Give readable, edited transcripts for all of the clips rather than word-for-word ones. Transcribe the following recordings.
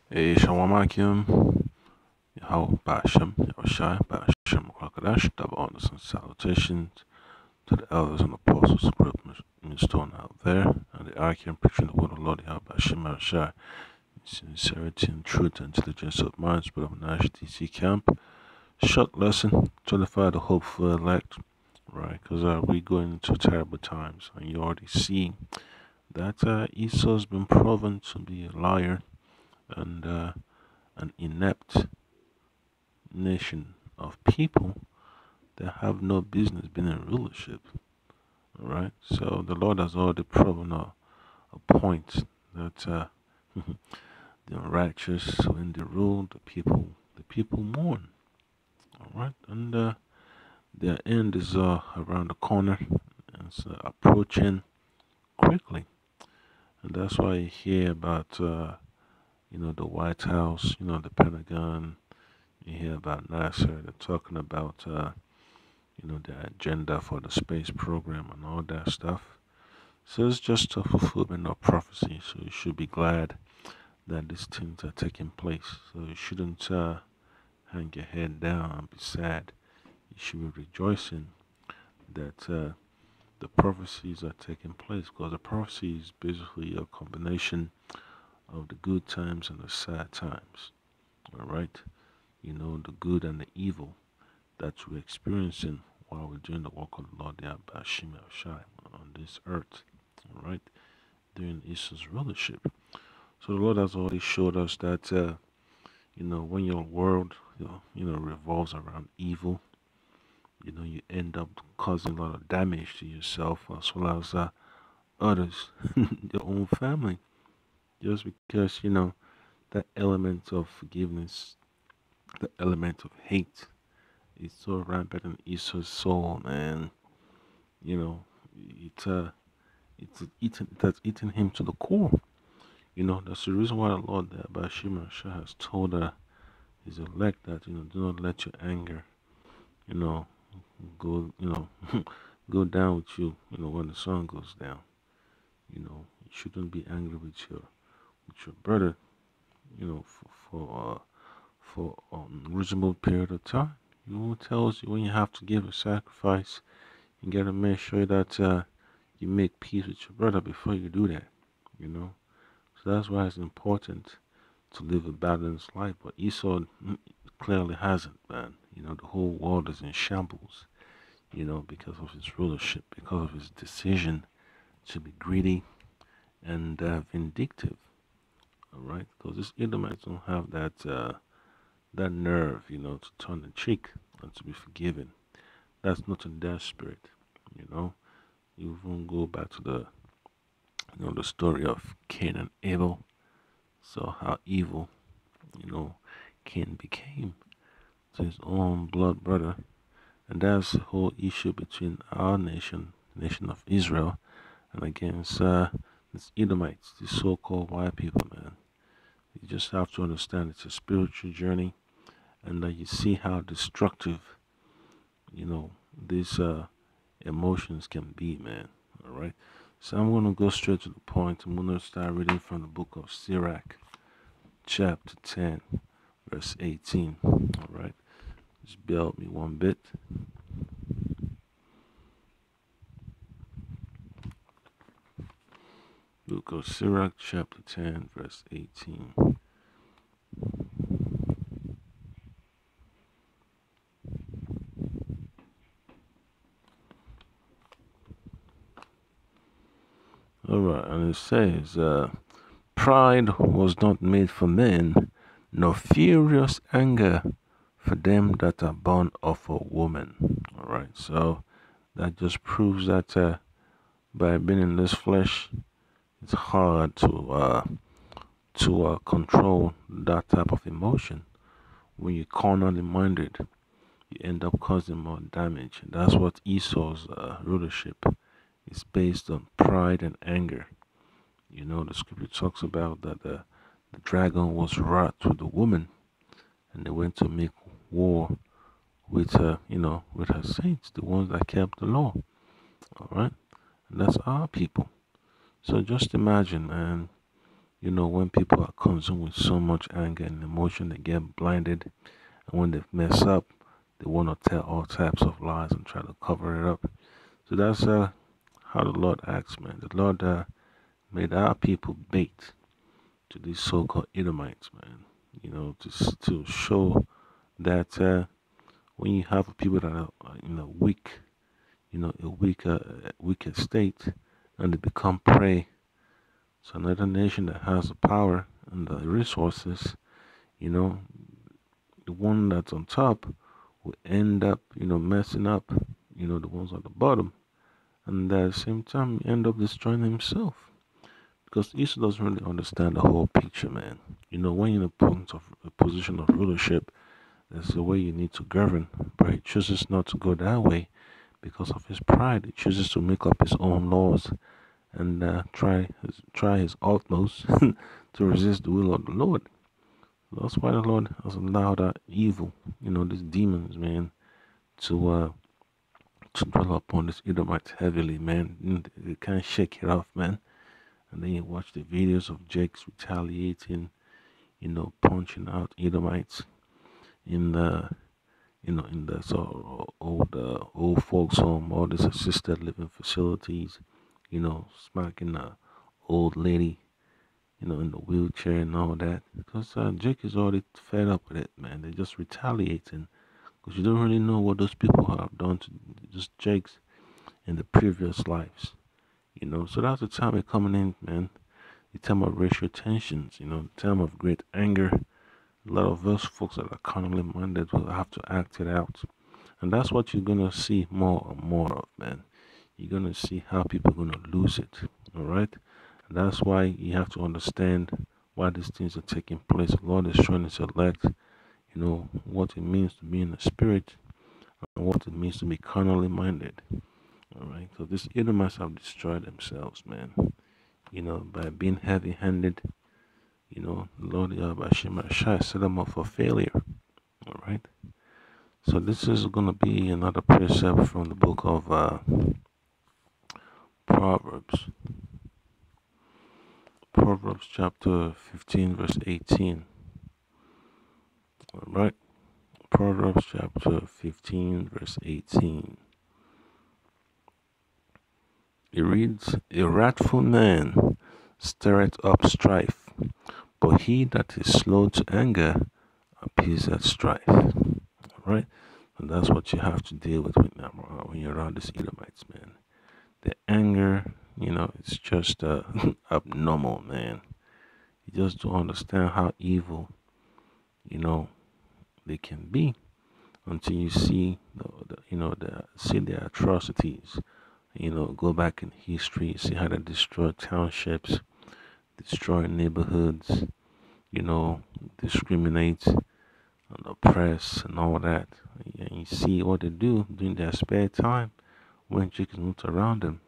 Shalom Akim, Yahweh Bashem, Yahushai, Bashem, Kwakadash, double honors and salutations to the elders and apostles of group stone out there, and the Akim preaching the word of the Lord, Yahweh Bashem, Yahushai, sincerity and truth and intelligence of minds, but of Nash DC camp. Short lesson to edify the hopeful elect, right? Because we're going into terrible times, and you already see that Esau's been proven to be a liar and an inept nation of people that have no business being in rulership. All right. So the Lord has already proven a point that the righteous, when they rule, the people mourn. All right, and their end is around the corner, and it's approaching quickly, and that's why you hear about the White House, the Pentagon. You hear about NASA. They're talking about the agenda for the space program and all that stuff. So it's just a fulfillment of prophecy. So you should be glad that these things are taking place. So you shouldn't hang your head down and be sad. You should be rejoicing that the prophecies are taking place, because the prophecy is basically a combination of the good times and the sad times. All right, the good and the evil that we're experiencing while we're doing the work of the Lord Yahweh Shai on this earth, all right, during Esau's rulership. So the Lord has already showed us that, when your world, revolves around evil, you end up causing a lot of damage to yourself as well as others, your own family, just because, that element of forgiveness, the element of hate is so rampant in Esau's soul, man. You know, it it has eaten him to the core. That's the reason why the Lord Bashima Shah has told his elect that, do not let your anger, you know, go, go down with you, when the sun goes down. You shouldn't be angry with your brother, for reasonable period of time. Tells you when you have to give a sacrifice, you gotta make sure that you make peace with your brother before you do that. So that's why it's important to live a balanced life. But Esau clearly hasn't, man. The whole world is in shambles, because of his rulership, because of his decision to be greedy and vindictive. All right, because these Edomites don't have that nerve, to turn the cheek and to be forgiven. That's not in their spirit. You know, you even go back to the story of Cain and Abel. So how evil, Cain became to his own blood brother, and that's the whole issue between our nation, the nation of Israel, and against these Edomites, these so-called white people, man. You just have to understand it's a spiritual journey, and you see how destructive, these emotions can be, man. All right. So I'm gonna go straight to the point. I'm gonna start reading from the book of Sirach, chapter 10, verse 18. All right. Just bear with me one bit. Book of Sirach, chapter 10, verse 18. All right, and it says, pride was not made for men, nor furious anger for them that are born of a woman. All right, so that just proves that by being in this flesh, it's hard to control that type of emotion. When you're carnally minded, you end up causing more damage. And that's what Esau's rulership is based on: pride and anger. The scripture talks about that the dragon was wrath with the woman, and they went to make war with with her saints, the ones that kept the law. All right, and that's our people. So just imagine, man, When people are consumed with so much anger and emotion, they get blinded. And when they mess up, they want to tell all types of lies and try to cover it up. So that's how the Lord acts, man. The Lord made our people bait to these so-called Edomites, man. To show that when you have people that are in a weak, weaker state, and they become prey to another nation that has the power and the resources, you know, the one that's on top will end up, messing up, the ones at the bottom, and at the same time end up destroying himself. Because Esau doesn't really understand the whole picture, man. When you're in a position of rulership, that's the way you need to govern. But he chooses not to go that way because of his pride. He chooses to make up his own laws and try his utmost to resist the will of the Lord. That's why the Lord has allowed that evil, these demons, man, to dwell upon this Edomites heavily, man. They can't shake it off, man. And then you watch the videos of Jake's retaliating, punching out Edomites in the in the old folks home, all these assisted living facilities, smacking the old lady, in the wheelchair and all that. Because Jake is already fed up with it, man. They're just retaliating because you don't really know what those people have done to just Jakes in the previous lives, So that's the time of coming in, man. The time of racial tensions, the time of great anger. A lot of those folks that are carnally minded will have to act it out. And that's what you're going to see more and more of, man. You're going to see how people are going to lose it, all right? And that's why you have to understand why these things are taking place. The Lord is trying to select, what it means to be in the spirit and what it means to be carnally minded, all right? So these Edomites have destroyed themselves, man, by being heavy-handed. The Lord Yahweh Shai set them up for failure, all right? So this is going to be another precept from the book of Proverbs. Proverbs chapter 15 verse 18. Alright. Proverbs chapter 15 verse 18. It reads, "A wrathful man stirreth up strife, but he that is slow to anger appeaseth strife." Alright? And that's what you have to deal with when you're around these Edomites, man. The anger, it's just abnormal, man. You just don't understand how evil, they can be until you see, see their atrocities. Go back in history, see how they destroy townships, destroy neighborhoods, discriminate and oppress and all that. And you see what they do during their spare time when chicks not around them.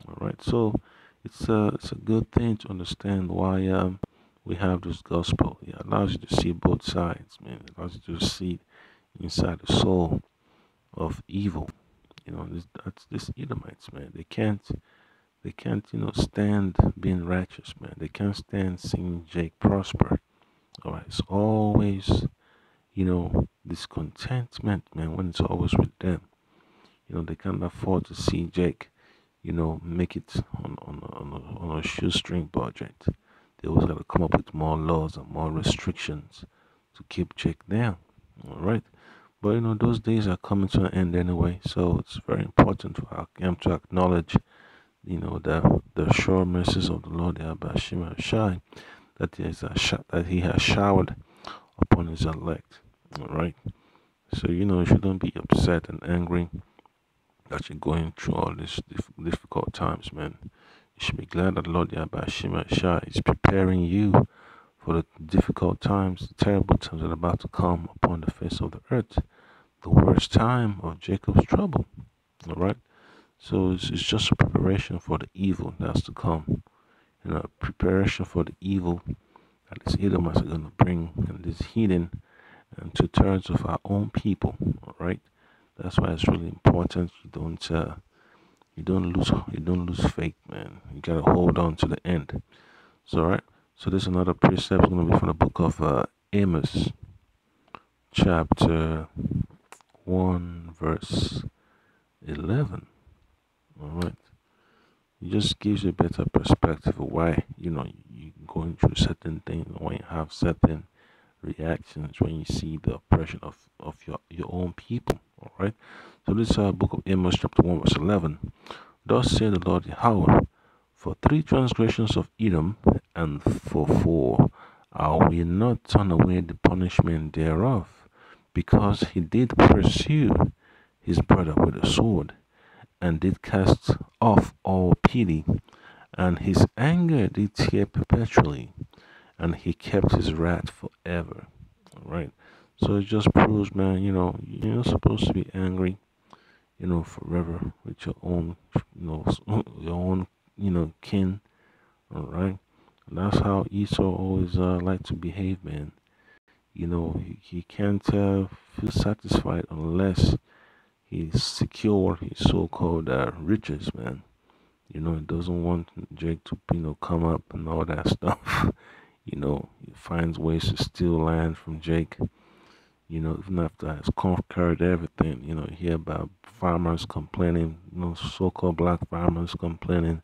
All right, so it's a good thing to understand why we have this gospel. It allows you to see both sides, man. It allows you to see inside the soul of evil. That's this Edomites, man. They can't, stand being righteous, man. They can't stand seeing Jake prosper. All right, it's always, discontentment, man. When it's always with them, they can't afford to see Jake, make it on a shoestring budget. They always got to come up with more laws and more restrictions to keep Jake down. All right. But those days are coming to an end anyway, so it's very important for him to acknowledge, the sure mercies of the Lord Yahweh Shai, that He has showered upon His elect. All right. So you shouldn't be upset and angry that you're going through all these difficult times, man. You should be glad that the Lord Yahweh Shai is preparing you for the difficult times, the terrible times that are about to come upon the face of the earth. The worst time of Jacob's trouble. All right. So it's just a preparation for the evil that's to come. A preparation for the evil that these Edomites are going to bring and this heathen and two-thirds of our own people. All right. That's why it's really important you don't lose faith, man. You gotta hold on to the end. So, all right. So this another precept is going to be from the book of Amos, chapter 1, verse 11. All right. It just gives you a better perspective of why, you're going through certain things, when you have certain reactions, when you see the oppression of your own people. All right. So this book of Amos, chapter 1, verse 11. Thus said the Lord Yahweh, for 3 transgressions of Edom, and for 4, I will not turn away the punishment thereof, because he did pursue his brother with a sword, and did cast off all pity, and his anger did tear perpetually, and he kept his wrath forever. All right. So it just proves, man, you're not supposed to be angry, forever with your own, your own, kin. All right. And that's how Esau always like to behave, man. He can't feel satisfied unless he secure his so-called riches, man. He doesn't want Jake to, come up and all that stuff. He finds ways to steal land from Jake. Even after he's conquered everything, you hear about farmers complaining, so-called black farmers complaining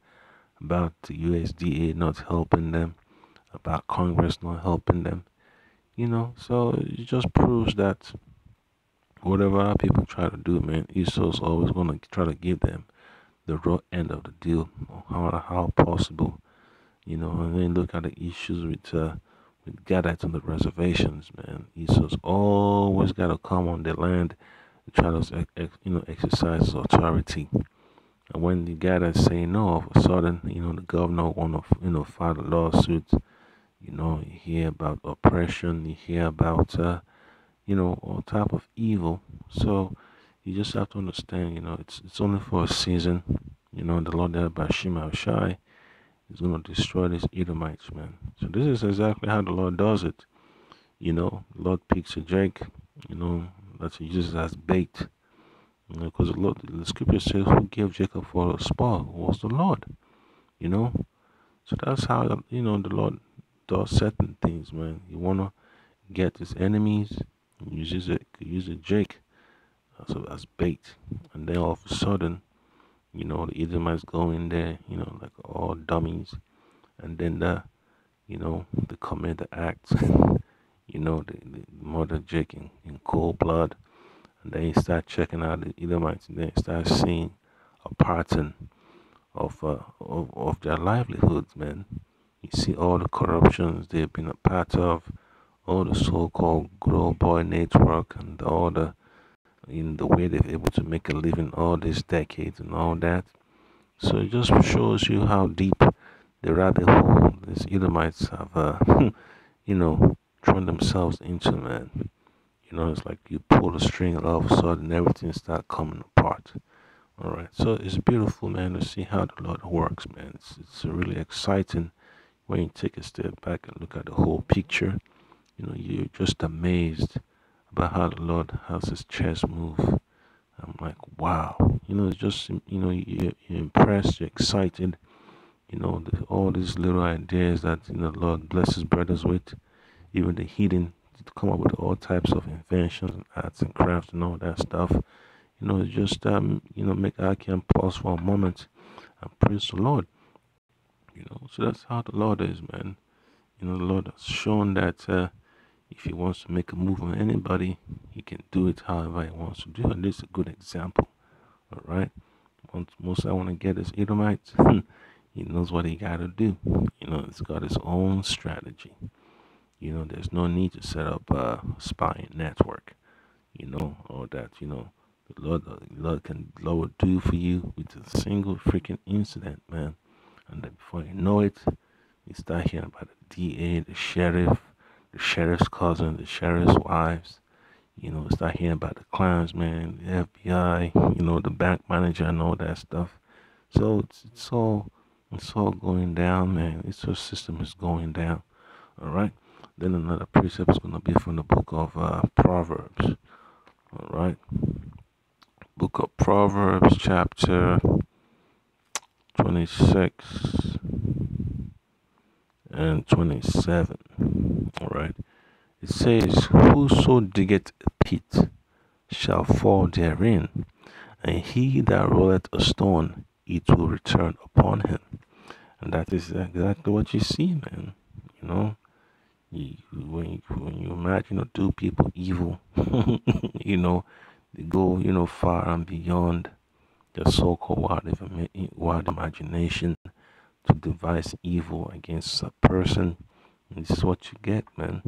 about the USDA not helping them, about Congress not helping them, So it just proves that whatever people try to do, man, Esau's always going to try to give them the raw end of the deal, how possible, And then look at the issues with Gadites on the reservations, man. Esau's always got to come on the land and try to, exercise his authority. And when the Gadites say no, all of a sudden, the governor want to, file a lawsuit. You hear about oppression, you hear about, all type of evil. So you just have to understand, it's only for a season. The Lord there by Shema Shai is going to destroy these Edomites, man. So this is exactly how the Lord does it. The Lord picks a Jake, that he uses as bait. Because the scripture says, who gave Jacob for a spoil was the Lord. So that's how, the Lord does certain things, man. You want to get his enemies, use a Jake as bait. And then all of a sudden, the Edomites go in there, like all dummies. And then they commit the act, the murder Jake in cold blood. And then you start checking out the Edomites, and then you start seeing a pattern of their livelihoods, man. You see all the corruptions they've been a part of, all the so-called good old boy network, and all the in the way they're able to make a living all these decades and all that. So it just shows you how deep the rabbit hole these Edomites have, thrown themselves into, man. It's like you pull the string and all of a sudden everything starts coming apart. All right. So it's beautiful, man, to see how the Lord works, man. It's really exciting when you take a step back and look at the whole picture. You're just amazed about how the Lord has his chess move. I'm like, wow. It's just, you're impressed, you're excited. All these little ideas that, the Lord blesses brothers with, even the heathen, to come up with all types of inventions and arts and crafts and all that stuff. Just, make I can pause for a moment and praise the Lord. So that's how the Lord is, man. The Lord has shown that if he wants to make a move on anybody, he can do it however he wants to do. And this is a good example. All right. Once Moses want to get his Edomites, he knows what he got to do. He's got his own strategy. There's no need to set up a spying network, or that, the Lord will do for you with a single freaking incident, man. And then before you know it, you start hearing about the DA, the sheriff, the sheriff's cousin, the sheriff's wives. Start hearing about the clowns, man, the FBI, the bank manager and all that stuff. So it's all going down, man. It's your system is going down. All right. Then another precept is gonna be from the book of Proverbs. All right. Book of Proverbs, chapter 26 and 27. All right. It says, "Whoso diggeth a pit shall fall therein, and he that rolleth a stone, it will return upon him." And that is exactly what you see, man. You know, when you imagine or do people evil, they go, far and beyond their so-called wild imagination to devise evil against a person. And this is what you get, man.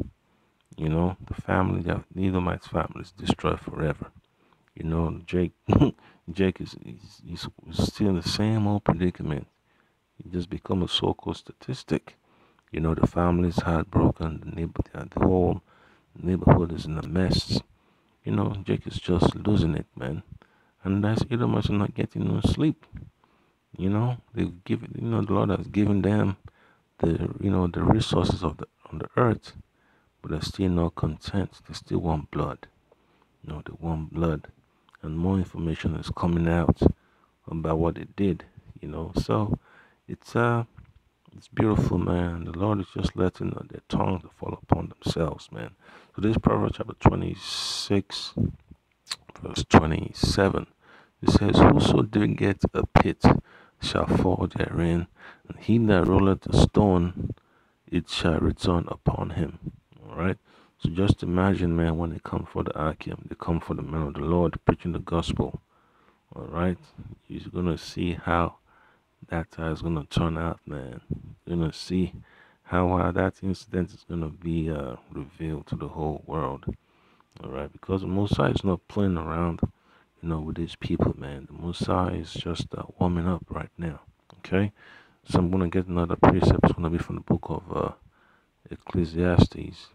The family, the Edomites family is destroyed forever. Jake, Jake is still in the same old predicament. He just become a so-called statistic. The family's heartbroken. The whole neighborhood is in a mess. Jake is just losing it, man. And that's Edomites are not getting no sleep. The Lord has given them the resources on the earth, but they're still not content. They still want blood. They want blood, and more information is coming out about what they did. So it's beautiful, man. The Lord is just letting their tongues to fall upon themselves, man. So this Proverbs chapter 26, verse 27. It says, "Whoso diggeth a pit shall fall therein, and he that rolleth a stone, it shall return upon him." All right. So just imagine, man, when they come for the Akim, they come for the man of the Lord preaching the gospel. All right. You're gonna see how that is gonna turn out, man. You're gonna see how that incident is gonna be revealed to the whole world. All right, because the Mosai is not playing around, with these people, man. The Mosai is just warming up right now. Okay, so I'm gonna get another precept. It's gonna be from the book of Ecclesiastes,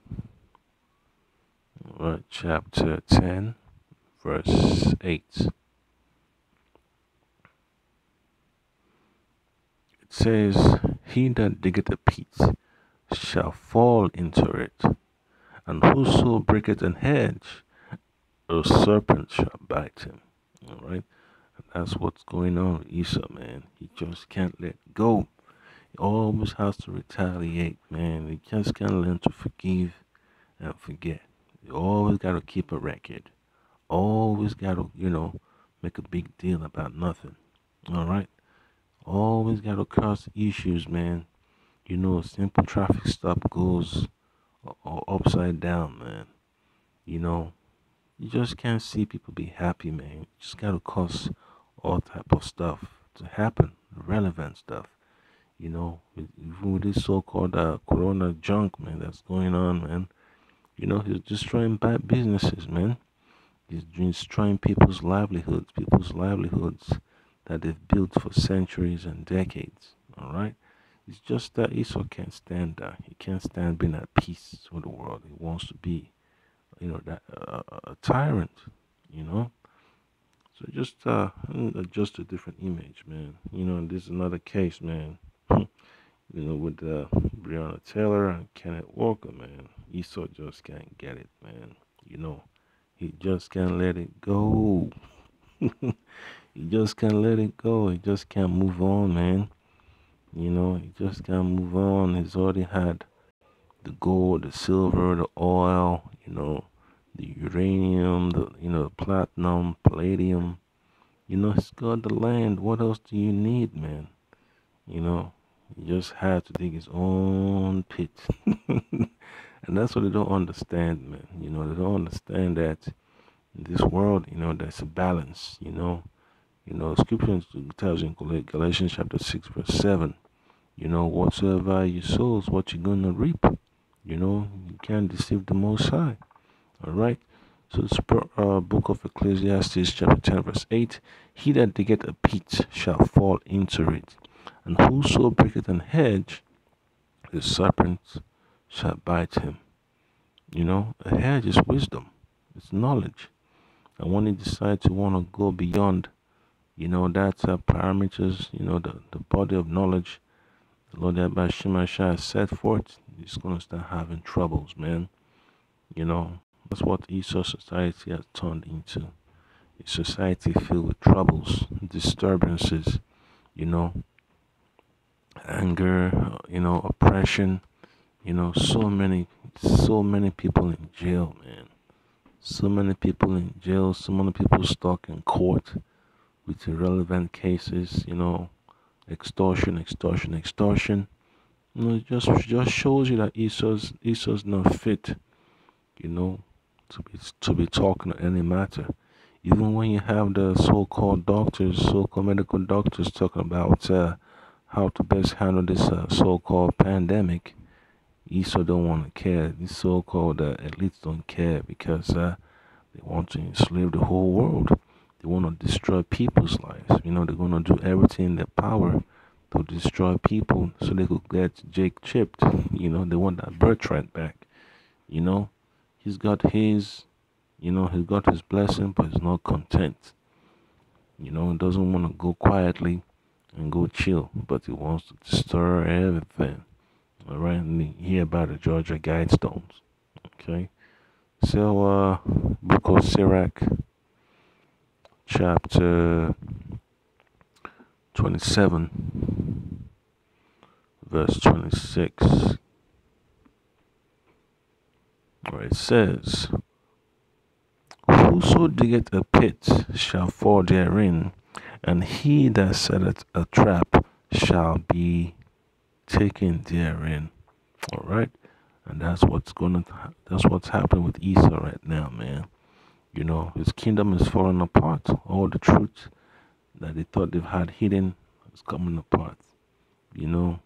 all right, chapter 10, verse 8. It says, "He that diggeth a pit shall fall into it, and whoso breaketh an hedge, a serpent shall bite him." All right, and that's what's going on with Esau, man. He just can't let go. He always has to retaliate, man. He just can't learn to forgive and forget. You always got to keep a record. Always got to, make a big deal about nothing. All right, always got to cause issues, man. A simple traffic stop goes upside down, man. You know, you just can't see people be happy, man. You just gotta cause all type of stuff to happen, relevant stuff. Even with this so-called corona junk, man, that's going on, man. He's destroying bad businesses, man. He's destroying people's livelihoods that they've built for centuries and decades. All right. It's just that Esau can't stand that. He can't stand being at peace with the world. He wants to be, that a tyrant. You know. So just a different image, man. And this is another case, man. With Breonna Taylor and Kenneth Walker, man. Esau just can't get it, man. He just can't let it go. He just can't let it go. He just can't move on, man. He just can't move on. He's already had the gold, the silver, the oil, the uranium, the platinum, palladium. He's got the land. What else do you need, man? He just had to dig his own pit. And that's what they don't understand, man. They don't understand that in this world, there's a balance, Scripture tells in Galatians chapter 6, verse 7, whatsoever you sow is what you're going to reap. You can't deceive the Most High. All right. So this book of Ecclesiastes chapter 10, verse 8, "He that diggeth a pit shall fall into it, and whoso breaketh an hedge, the serpent shall bite him." A hedge is wisdom, it's knowledge. And when you decide to want to go beyond, that parameters, the body of knowledge, the Lord Abba Shemashah has set forth, he's going to start having troubles, man. That's what Esau society has turned into. A society filled with troubles, disturbances, you know, anger, oppression. So many people in jail, man. So many people in jail. So many people stuck in court with irrelevant cases. Extortion, extortion, extortion. It just shows you that Esau's not fit. You know, to be talking on any matter. Even when you have the so-called doctors, so-called medical doctors talking about how to best handle this so-called pandemic, Esau don't want to care. These so-called elites don't care because they want to enslave the whole world. They want to destroy people's lives. They're going to do everything in their power to destroy people so they could get Jake chipped. They want that birthright back. You know, he's got his blessing, but he's not content. He doesn't want to go quietly and go chill, but he wants to destroy everything. All right, and you hear about the Georgia Guidestones. Okay, so Book of Sirach, chapter 27, verse 26. Where it says, "Whoso diggeth a pit shall fall therein, and he that setteth a trap shall be taken therein." All right, and that's what's happening with Esau right now, man. His kingdom is falling apart. All the truth that they thought they've had hidden is coming apart. They're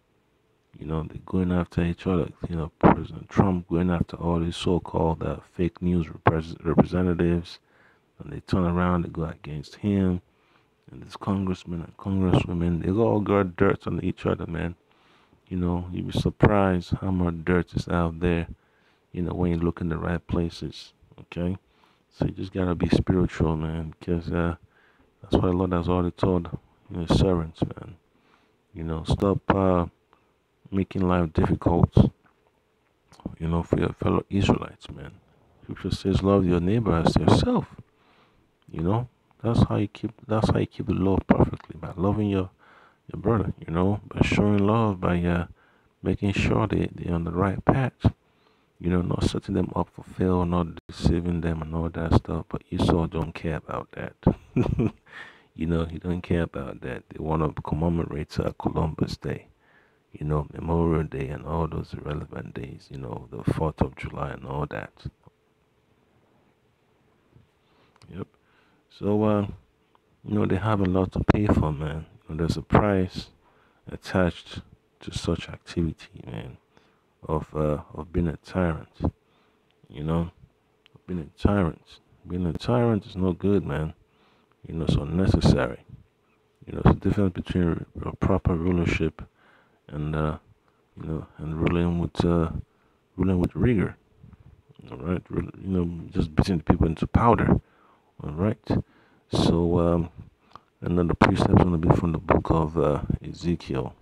going after each other. President Trump going after all these so-called fake news representatives, and they turn around, they go against him. And this congressmen and congresswomen, they all got dirt on each other, man. You'd be surprised how much dirt is out there, when you look in the right places, okay? So you just gotta be spiritual, man, because that's what the Lord has already told his servants, man. Stop making life difficult, for your fellow Israelites, man. Scripture says, love your neighbor as yourself. That's how you keep the law perfectly, by loving your brother, by showing love, by making sure they're on the right path, not setting them up for fail, not deceiving them and all that stuff. But Esau don't care about that. He don't care about that. They want to commemorate Columbus Day, Memorial Day and all those irrelevant days, the 4th of July and all that. Yep. So, they have a lot to pay for, man. There's a price attached to such activity, man, of being a tyrant. Being a tyrant. Being a tyrant is no good, man. It's unnecessary. It's the difference between a proper rulership and and ruling with rigor. All right, just beating the people into powder. All right. So another precept is going to be from the book of Ezekiel.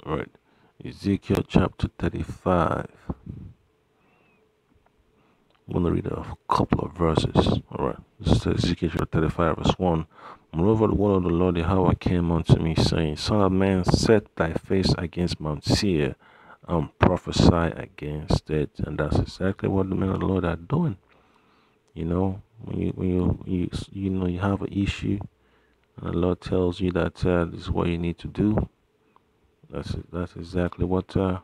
All right, Ezekiel chapter 35. I'm going to read a couple of verses. All right, this is Ezekiel chapter 35, verse 1. Moreover, the word of the Lord Yahweh came unto me, saying, Son of man, set thy face against Mount Seir and prophesy against it. And that's exactly what the men of the Lord are doing. When you have an issue, and the Lord tells you that this is what you need to do. That's exactly what the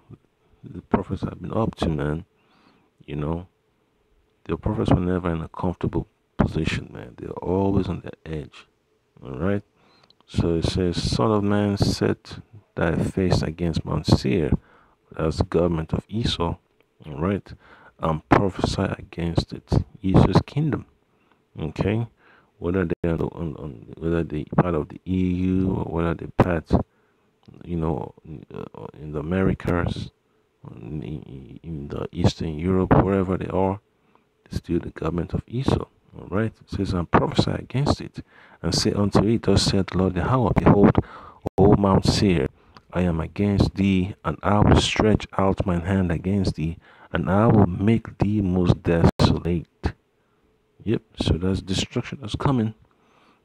prophets have been up to, man. The prophets were never in a comfortable position, man. They're always on the edge. All right. So it says, Son of man, set thy face against Mount Seir, that's the government of Esau. All right, and prophesy against it, Esau's kingdom. Okay, whether they're whether they part of the EU or whether they part, in the Americas, in the Eastern Europe, wherever they are, it's still the government of Esau. All right, it says, and prophesy against it, and say unto it, thus saith the Lord Yahweh, behold, O Mount Seir, I am against thee, and I will stretch out mine hand against thee, and I will make thee most desolate. Yep, so that's destruction that's coming.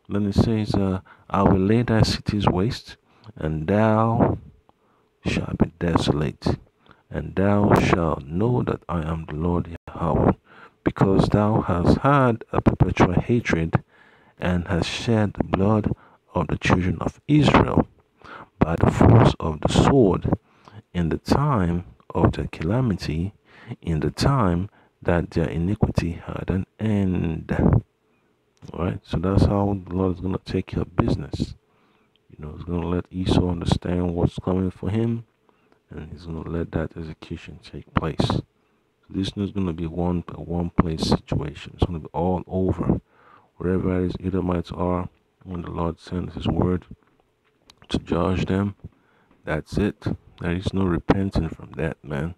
Then it says, I will lay thy cities waste, and thou shalt be desolate, and thou shalt know that I am the Lord Yahweh, because thou hast had a perpetual hatred, and hast shed the blood of the children of Israel by the force of the sword in the time of their calamity, in the time that their iniquity had an end. All right, so that's how the Lord is going to take care of business. He's going to let Esau understand what's coming for him, and he's going to let that execution take place. So this is going to be one place situation. It's going to be all over, wherever his Edomites are. When the Lord sends His word to judge them, that's it. There is no repenting from that, man.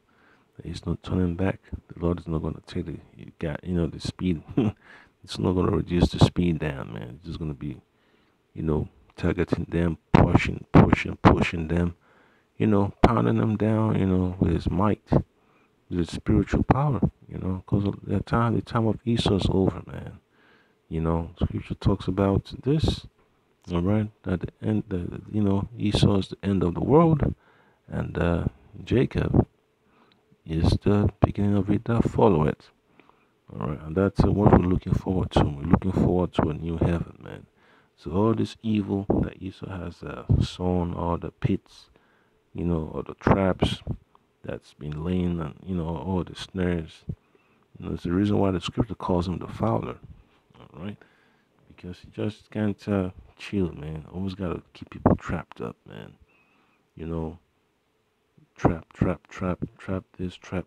There is no turning back. The Lord is not going to take the speed. It's not going to reduce the speed down, man. It's just going to be, targeting them, pushing them, pounding them down, with His might, with His spiritual power, because the time of Esau's over, man. Scripture talks about this, all right, at the end, Esau is the end of the world, and Jacob is the beginning of it that follow it. All right, and that's what we're looking forward to. We're looking forward to a new heaven, man. So all this evil that Esau has sown, all the pits, all the traps that's been laying, and all the snares. It's the reason why the scripture calls him the fowler. All right, because you just can't chill, man. Always gotta keep people trapped up, man. You know, trap this, trap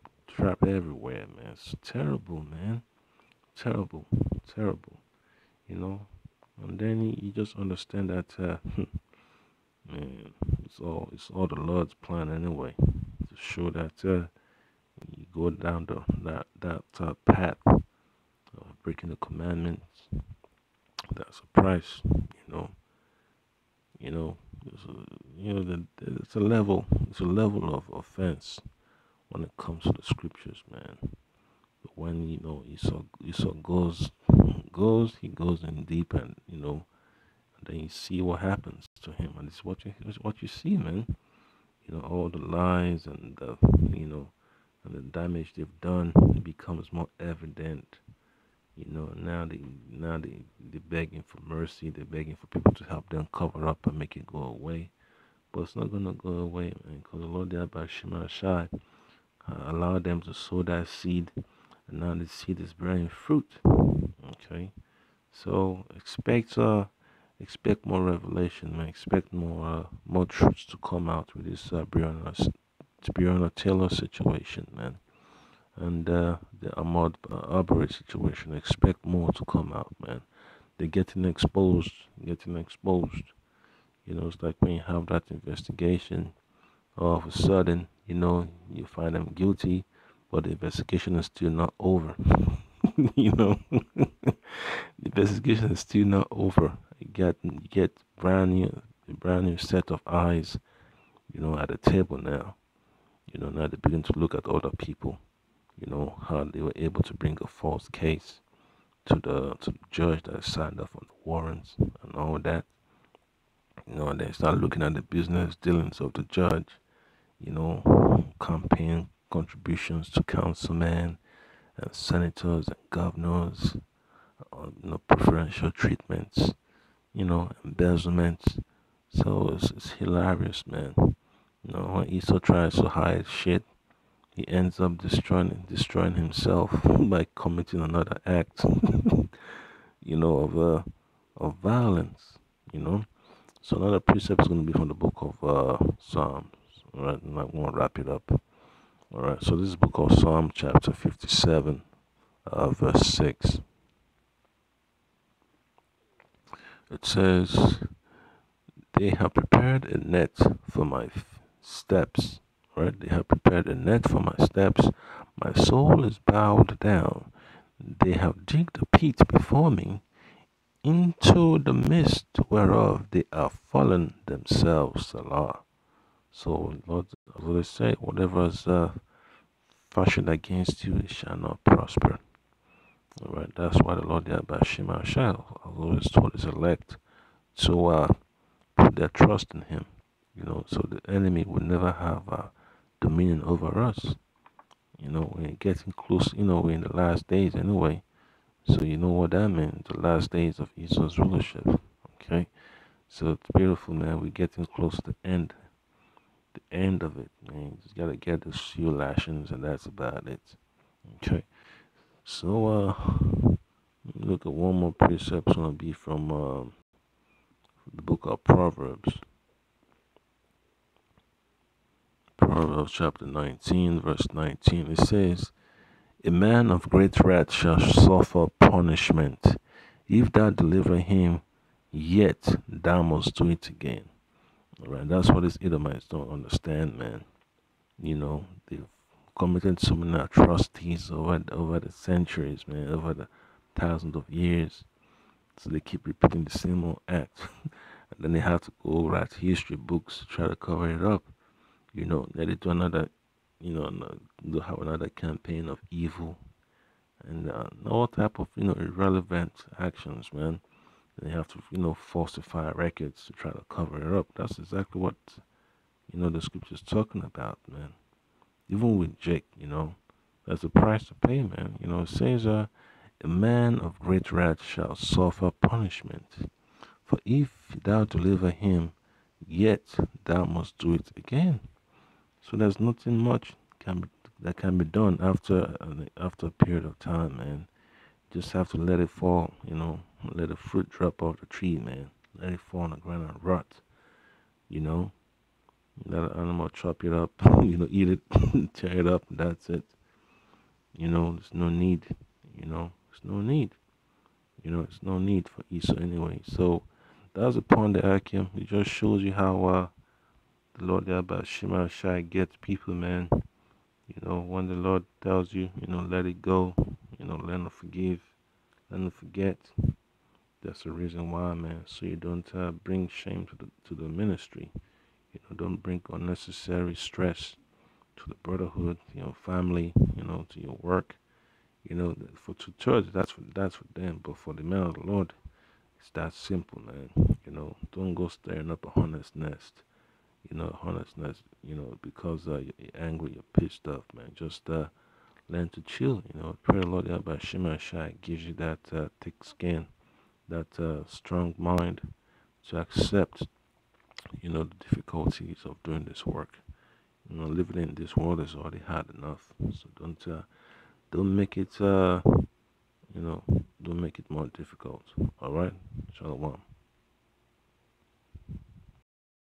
everywhere, man. It's terrible, man. Terrible, terrible. You know, and then you just understand that, man, it's all the Lord's plan anyway, to show that you go down that path of breaking the commandments. That's a price, you know. You know, it's a level. It's a level of offense when it comes to the scriptures, man. But when Esau he goes in deep, and and then you see what happens to him, and it's what you see, man. All the lies and and the damage they've done becomes more evident. They're begging for mercy. They're begging for people to help them cover up and make it go away. But it's not gonna go away, man, because the Lord Yahweh Shema Shai allowed them to sow that seed, and now the seed is bearing fruit. Okay, so expect more revelation, man. Expect more truths to come out with this Breonna Taylor situation, man, and the Ahmaud Arbery situation. Expect more to come out, man. They're getting exposed, getting exposed. It's like when you have that investigation, all of a sudden, you find them guilty, but the investigation is still not over. The investigation is still not over. You get brand new set of eyes, at the table now. Now they begin to look at other people, how they were able to bring a false case to the judge that signed off on the warrants and all that. And they start looking at the business dealings of the judge, campaign contributions to councilmen and senators and governors, preferential treatments, embezzlements. So it's hilarious, man. When Esau tries to hide shit, he ends up destroying himself by committing another act, of violence. You know. So another precept is going to be from the book of Psalms. All right, and I'm going to wrap it up. All right, so this is book of Psalm chapter 57, verse 6. It says, "They have prepared a net for my steps." Right? They have prepared a net for my steps. My soul is bowed down. They have digged a pit before me, into the midst whereof they are fallen themselves. Salah. So, Lord, as they say, whatever is fashioned against you, it shall not prosper. All right, that's why the Lord Yahweh Shema Shai always told his elect to put their trust in him. So the enemy would never have dominion over us. We're getting close. We're in the last days anyway. So you know what that means, the last days of Esau's rulership. Okay? So it's beautiful, man. We're getting close to the end of it, man. You just gotta get the few lashings and that's about it. Okay. So look at one more precept. It's gonna be from the book of Proverbs. Proverbs chapter 19, verse 19. It says, a man of great wrath shall suffer punishment. If thou deliver him, yet thou must do it again. All right, that's what these Edomites don't understand, man. They've committed so many atrocities over the centuries, man, over the thousands of years. So they keep repeating the same old act. And then they have to go write history books to try to cover it up. Let it do another, do have another campaign of evil and all type of, irrelevant actions, man. And they have to, falsify records to try to cover it up. That's exactly what, the scripture's talking about, man. Even with Jake, there's a price to pay, man. It says, a man of great wrath shall suffer punishment. For if thou deliver him, yet thou must do it again. So there's nothing much that can be done after a period of time, man. Just have to let it fall, let the fruit drop off the tree, man. Let it fall on the ground and rot, you know. Let an animal chop it up, eat it, tear it up, and that's it. There's no need, there's no need. There's no need for Esau anyway. So that's the point that I came. It just shows you how the Lord Yahweh Shema Shai gets people, man. When the Lord tells you, let it go, learn to forgive, learn to forget. That's the reason why, man. So you don't bring shame to the ministry. Don't bring unnecessary stress to the brotherhood, family, to your work. For to church, that's for them. But for the man of the Lord, it's that simple, man. Don't go stirring up a hornet's nest. Hornet's nest. Because you're angry, you're pissed off, man. Just learn to chill. Pray the Lord Yahweh Shema Shai gives you that thick skin, that strong mind to accept, the difficulties of doing this work. Living in this world is already hard enough. So don't make it don't make it more difficult. All right, Shalom.